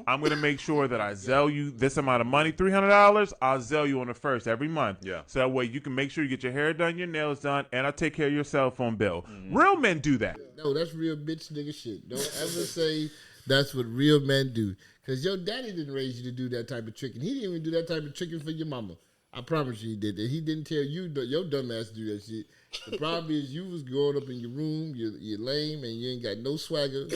I'm going to make sure that I Zelle you this amount of money, $300. I'll Zelle you on the first every month. Yeah. So that way you can make sure you get your hair done, your nails done, and I'll take care of your cell phone bill. Real men do that. No, that's real bitch nigga shit. Don't ever say that's what real men do. Because your daddy didn't raise you to do that type of tricking. He didn't even do that type of tricking for your mama. I promise you he did that. He didn't tell you, your dumb ass to do that shit. The problem is you was growing up in your room, you're lame, and you ain't got no swagger.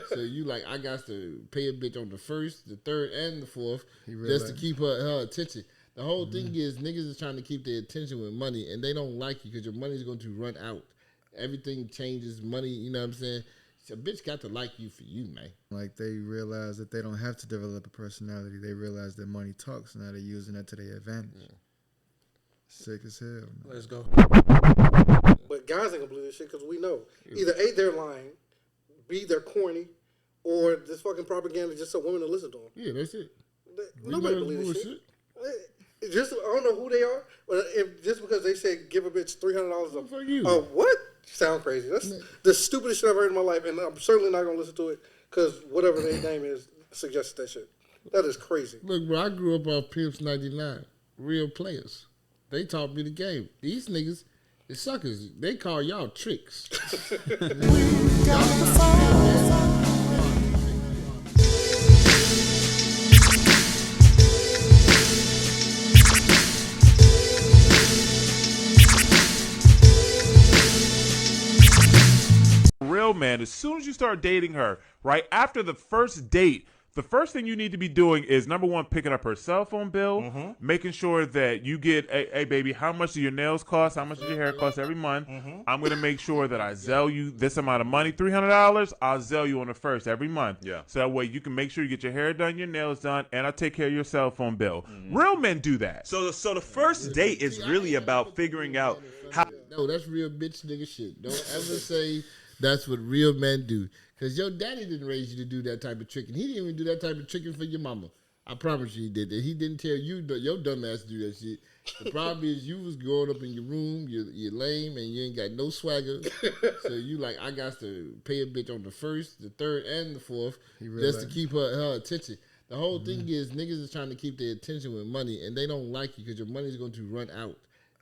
So you like, I got to pay a bitch on the first, the third, and the fourth just to keep her attention. The whole thing is niggas is trying to keep their attention with money, and they don't like you because your money's going to run out. Everything changes, money, you know what I'm saying? So a bitch got to like you for you, man. Like they realize that they don't have to develop a personality. They realize that money talks, now they're using that to their advantage. Yeah. Sick as hell, man. Let's go. But guys ain't gonna believe this shit because we know. Either A, they're lying, B, they're corny, or this fucking propaganda just so women to listen to them. Yeah, that's it. Nobody believes this shit. Just, I don't know who they are, but just because they say give a bitch $300 for you. Oh, what? Sound crazy. That's the stupidest shit I've heard in my life, and I'm certainly not gonna listen to it because whatever their name is suggests that shit. That is crazy. Look, bro, I grew up off Pimp's 99. Real players. They taught me the game. These niggas, the suckers, they call y'all tricks. Real man, as soon as you start dating her, right after the first date, the first thing you need to be doing is, number one, picking up her cell phone bill, making sure that you get, hey, baby, how much do your nails cost? How much does your hair cost every month? I'm going to make sure that I Zelle you this amount of money, $300. I'll Zelle you on the first every month. Yeah. So that way you can make sure you get your hair done, your nails done, and I'll take care of your cell phone bill. Real men do that. So the first date is really about figuring out how. No, that's real bitch nigga shit. Don't ever say that's what real men do. Because your daddy didn't raise you to do that type of tricking. He didn't even do that type of tricking for your mama. I promise you he did that. He didn't tell you, your dumb ass to do that shit. The problem is you was growing up in your room, you're lame, and you ain't got no swagger. So you like, I got to pay a bitch on the first, the third, and the fourth just to keep her attention. The whole thing is niggas is trying to keep their attention with money, and they don't like you because your money's going to run out.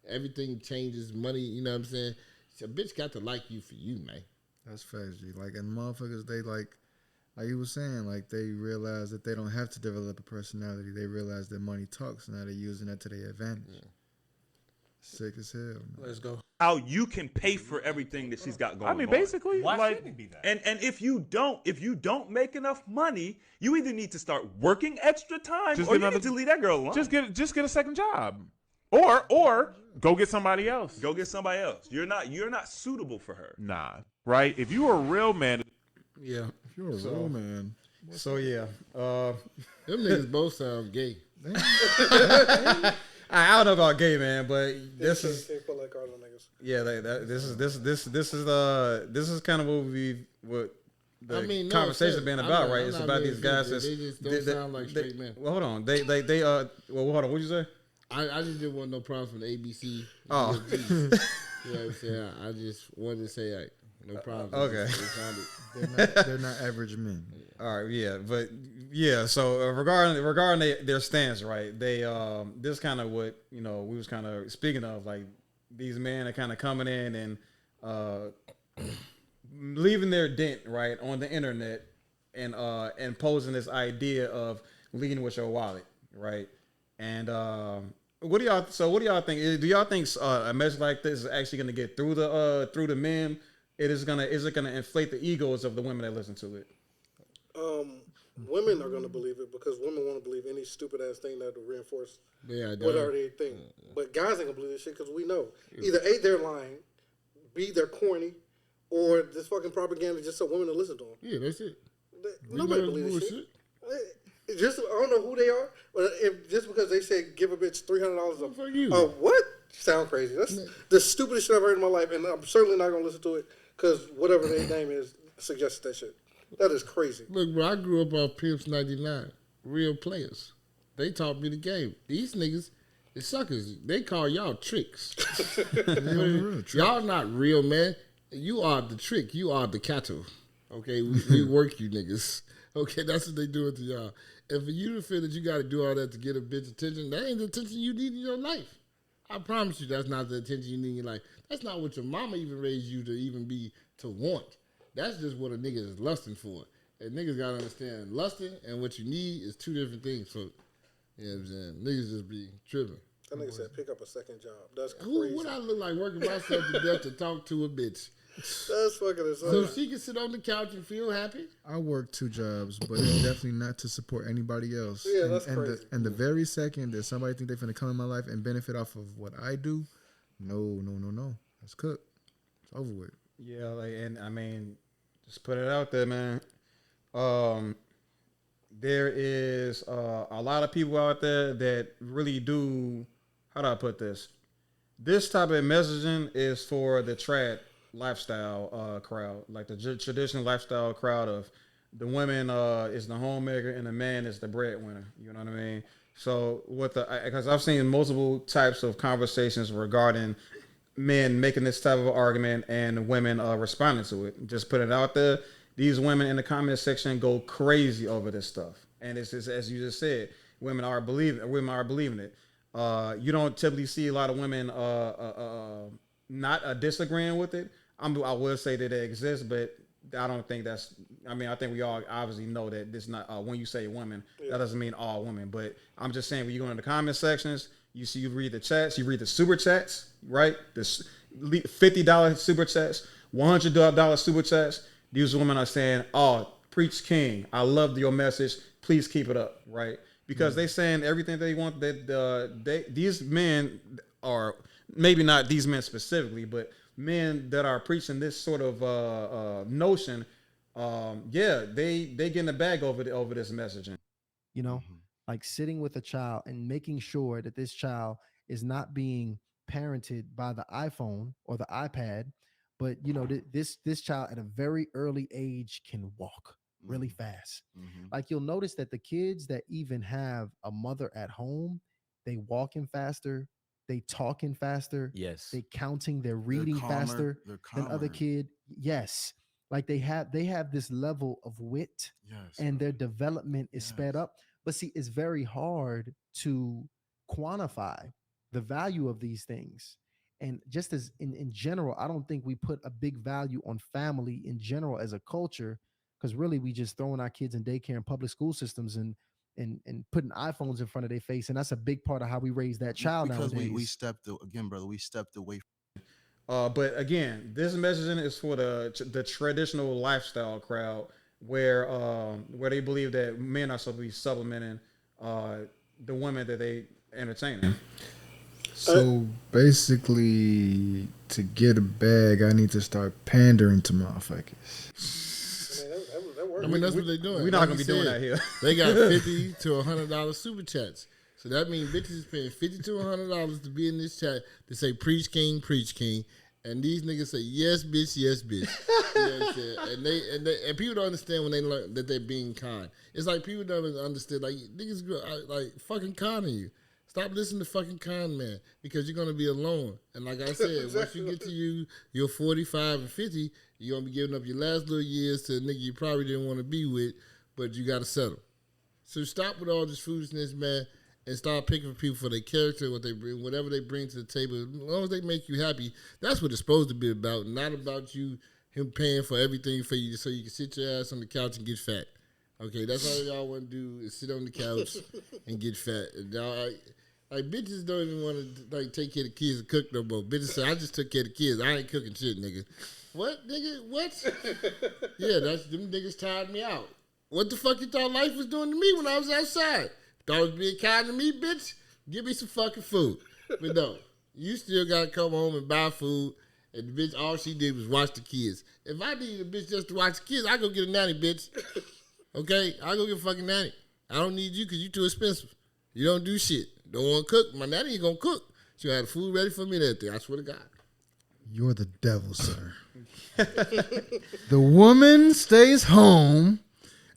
Everything changes, money, you know what I'm saying? So a bitch got to like you for you, man. That's facts, G. Like, and motherfuckers, they like you was saying, like, they realize that they don't have to develop a personality. They realize that money talks, now they're using that to their advantage. Yeah. Sick as hell, man. Let's go. How you can pay for everything that she's got going on. I mean, basically, Why like, shouldn't it be that? And if you don't make enough money, you either need to start working extra time, or you need to leave that girl alone. Just get a second job, or go get somebody else. Go get somebody else. You're not suitable for her. Nah, right? If you were a real man, yeah. If you're a real man. So yeah, them niggas both sound gay. I don't know about gay, man, but this is Can't put like all them niggas. yeah. This is kind of what the conversation been about, right? It's about these guys. They just don't sound like straight men. Well, hold on. They well, hold on. What'd you say? I just didn't want no problems from the ABC. Oh. You know what I'm saying? I just wanted to say, like, no problem. Okay. They're not average men. All right, yeah, but yeah. So regarding their stance, right? They this kind of what we was kind of speaking of, like these men are kind of coming in and leaving their dent right on the internet and posing this idea of leading with your wallet, right? And what do y'all think? Do y'all think a message like this is actually going to get through the men? Is it gonna inflate the egos of the women that listen to it? Women are gonna believe it because women want to believe any stupid ass thing that will reinforce what already think. But guys ain't gonna believe this shit because we know. Either A, they're lying, B, they're corny, or this fucking propaganda just so women to listen to them. Yeah, that's it. Nobody believes this shit. Just I don't know who they are, but just because they say give a bitch $300 for you. Oh, what? Sound crazy. That's the stupidest shit I've heard in my life, and I'm certainly not gonna listen to it because whatever their name is suggests that shit. That is crazy. Look, bro, I grew up off Pimp's 99. Real players. They taught me the game. These niggas, the suckers, they call y'all tricks. Y'all not real, man. You are the trick. You are the cattle. Okay, we work you niggas. Okay, that's what they doing to y'all. And for you to feel that you got to do all that to get a bitch attention, that ain't the attention you need in your life. I promise you, that's not the attention you need in your life. That's not what your mama even raised you to even be to want. That's just what a nigga is lusting for. And niggas gotta understand, lusting and what you need is two different things. So, you know what I'm saying? Niggas just be tripping. That nigga said pick up a second job. That's crazy. Who would I look like working myself to death to talk to a bitch? That's fucking insane. So she can sit on the couch and feel happy? I work 2 jobs, but it's definitely not to support anybody else. Yeah, that's crazy. And the very second that somebody think they're finna come in my life and benefit off of what I do, no. That's cooked. It's over with. Yeah, like, and I mean, just put it out there, man. There is a lot of people out there that really do. How do I put this? This type of messaging is for the trad lifestyle crowd, like the traditional lifestyle crowd of the women is the homemaker and the man is the breadwinner. You know what I mean? So because I've seen multiple types of conversations regarding men making this type of argument and women responding to it. Just put it out there. These women in the comment section go crazy over this stuff, and it's just, as you just said, women are believing it. You don't typically see a lot of women not disagreeing with it. I will say that they exist, but I don't think that's. I mean, I think we all obviously know that this not when you say women, that doesn't mean all women. But I'm just saying when you go in the comment sections, you read the chats, you read the super chats, right? The $50 super chats, $100 super chats. These women are saying, "Oh, preach king. I loved your message. Please keep it up," right? Because they saying everything they want. That these men are maybe not these men specifically, but men that are preaching this sort of notion. They get in the bag over this messaging. You know, like sitting with a child and making sure that this child is not being parented by the iPhone or the iPad, but you know, this child at a very early age can walk really fast. Like you'll notice that the kids that even have a mother at home, they walking faster, they talking faster, Yes. they counting, they're reading faster than other kid. Yes. Like they have this level of wit, and their development is sped up. But see, it's very hard to quantify the value of these things. And just as in general, I don't think we put a big value on family in general as a culture, because really we just throwing our kids in daycare and public school systems and putting iPhones in front of their face. And that's a big part of how we raise that child because nowadays. we stepped again, brother. We stepped away. But again, this messaging is for the traditional lifestyle crowd where they believe that men are supposed to be supplementing the women that they entertain. So basically, to get a bag, I need to start pandering to motherfuckers. I mean, that's what they're doing. We're not going to be doing that here. They got $50 to $100 super chats. So that means bitches is paying $50 to $100 to be in this chat to say preach king, and these niggas say yes bitch, yes bitch. You know what I'm saying? And people don't understand when they learn that they're being kind. It's like people don't understand, like niggas like fucking conning you. Stop listening to fucking con man, because you're gonna be alone. And like I said, once you get to you're 45 and 50, you're gonna be giving up your last little years to a nigga you probably didn't want to be with, but you gotta settle. So stop with all this foolishness, man, and start picking for people for their character, what they bring, whatever they bring to the table. As long as they make you happy, that's what it's supposed to be about. Not about him paying for everything for you so you can sit your ass on the couch and get fat. Okay, that's all y'all want to do is sit on the couch and get fat. And y'all, like bitches don't even want to like take care of the kids and cook no more. Bitches say, I just took care of the kids. I ain't cooking shit, nigga. What, nigga? What? Yeah, them niggas tired me out. What the fuck you thought life was doing to me when I was outside? Thought it was being kind to me, bitch? Give me some fucking food. But no, you still got to come home and buy food, and the bitch, all she did was watch the kids. If I need a bitch just to watch the kids, I go get a nanny, bitch. Okay? I go get a fucking nanny. I don't need you because you too expensive. You don't do shit. Don't want to cook. My nanny ain't going to cook. She had food ready for me and everything. I swear to God. You're the devil, sir. The woman stays home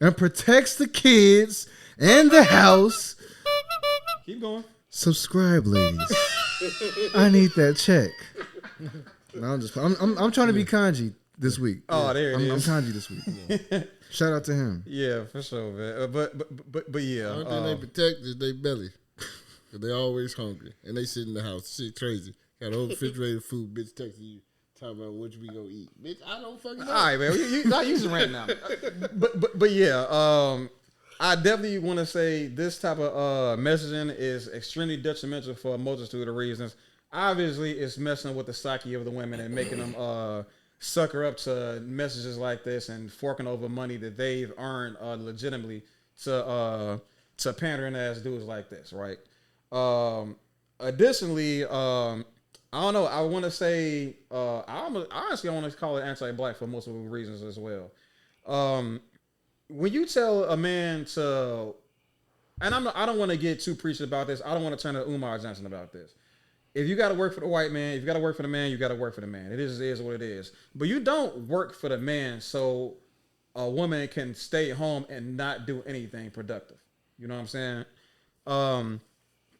and protects the kids and the house. Keep going. Subscribe, ladies. I need that check. No, I'm trying to be kanji. this week. Oh, there it I'm is. Kanji this week. Shout out to him. Yeah, for sure, man. But yeah. The only thing they protect is their belly. Cause they always hungry. And they sit in the house. Shit crazy. Got a whole refrigerated food, bitch texting you, talking about what we gonna eat. Bitch, I don't fucking know. All right, man. You not using right now. But yeah, I definitely want to say this type of messaging is extremely detrimental for a multitude of reasons. Obviously, it's messing with the psyche of the women and making them sucker up to messages like this and forking over money that they've earned legitimately to pandering ass dudes like this, right? Additionally, I don't know. I want to say, honestly, I want to call it anti-black for multiple reasons as well. When you tell a man to, and I don't want to get too preachy about this. I don't want to turn to Umar Johnson about this. If you got to work for the white man, if you got to work for the man, you got to work for the man. It is what it is. But you don't work for the man so a woman can stay home and not do anything productive. You know what I'm saying?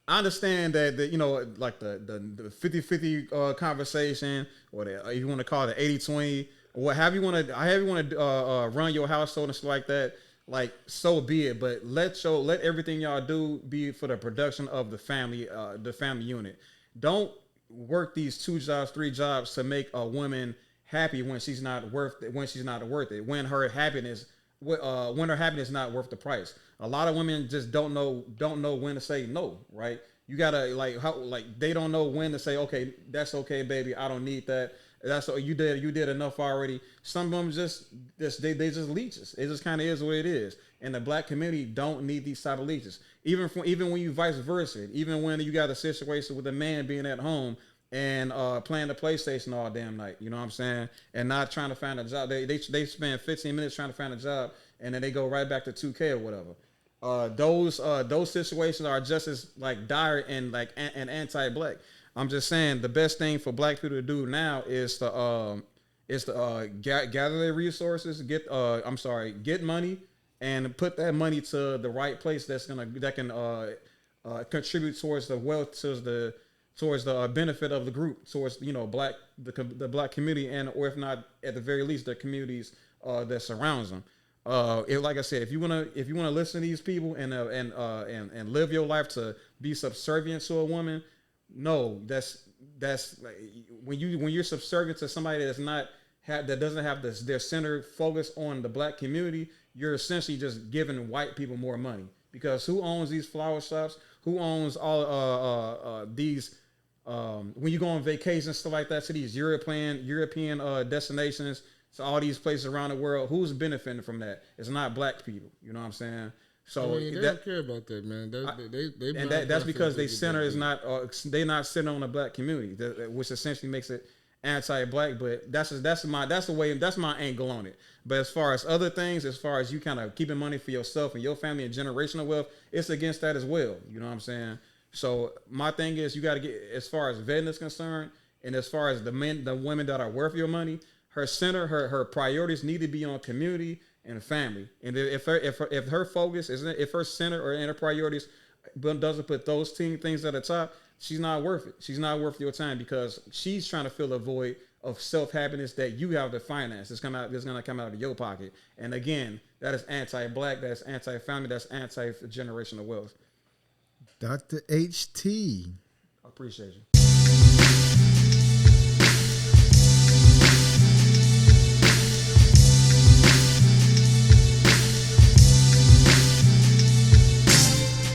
I understand that like the 50-50 conversation, or you want to call it 80-20, or however you want to run your household and stuff like that. Like, so be it. But let everything y'all do be for the production of the family unit. Don't work these 2 jobs, 3 jobs to make a woman happy when she's not worth it. When her happiness is not worth the price. A lot of women just don't know when to say no, right? You gotta they don't know when to say, okay, that's okay, baby, I don't need that. That's you did enough already. Some of them they just leeches. It just kind of is what it is. And the black community don't need these type of leeches. Even when you vice versa, even when you got a situation with a man being at home and playing the PlayStation all damn night, you know what I'm saying, and not trying to find a job. They spend 15 minutes trying to find a job, and then they go right back to 2K or whatever. Those situations are just as like dire and like and anti-black. I'm just saying the best thing for black people to do now is to gather their resources, get money, and put that money to the right place that can contribute towards the wealth, towards the benefit of the group, towards the black community, and or if not at the very least the communities that surrounds them. Like I said, if you wanna listen to these people and live your life to be subservient to a woman, no, that's like when you're subservient to somebody that doesn't have their center focus on the black community, you're essentially just giving white people more money. Because who owns these flower shops? Who owns all these? When you go on vacation and stuff like that to these European destinations, to all these places around the world, who's benefiting from that? It's not black people. You know what I'm saying? So they don't care about that, man. That's because they center is not they're not centered on the black community, which essentially makes it anti-black. But that's my angle on it. But as far as other things, as far as you kind of keeping money for yourself and your family and generational wealth, it's against that as well. You know what I'm saying? So my thing is, you got to get, as far as vetting is concerned, and as far as the women that are worth your money, her priorities need to be on community and family. And if her focus isn't, if her center or in her priorities doesn't put those things at the top, she's not worth it. She's not worth your time, because she's trying to fill a void of self-happiness that you have to finance. It's gonna come out of your pocket. And again, that is anti-black, that's anti-family, that's anti-generational wealth. Dr. HT. I appreciate you.